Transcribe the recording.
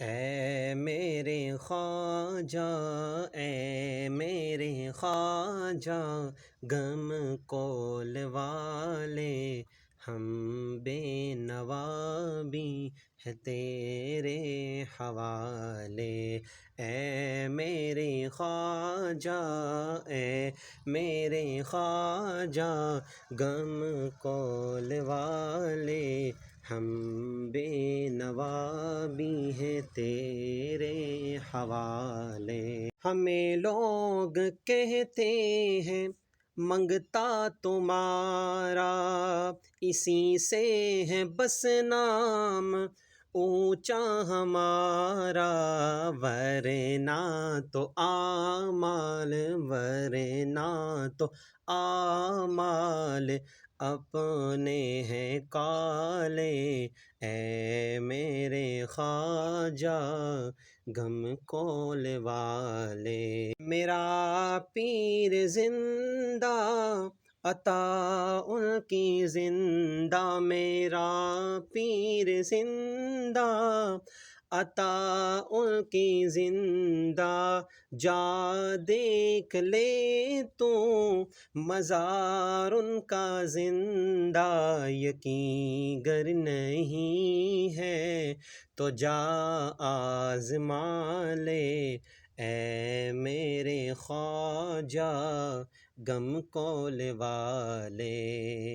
اے میرے خواجہ، اے میرے خواجہ، غم کول والے ہم بے نوا بھی ہے تیرے حوالے۔ اے میرے خواجہ، اے میرے خواجہ، غم کول والے ہم بے نوا بھی ہیں تیرے حوالے۔ ہمیں لوگ کہتے ہیں منگتا تمہارا، اسی سے ہے بس نام اونچا ہمارا، ورنہ تو اعمال، ورنہ تو اعمال اپنے ہیں کالے۔ اے میرے خواجہ، غم کول والے۔ میرا پیر زندہ عطا کی زندہ، میرا پیر زندہ عطا کی زندہ، جا دیکھ لے تو مزار ان کا زندہ، یقین گر نہیں ہے تو جا آزما لے۔ اے میرے خواجہ، غم کول والے۔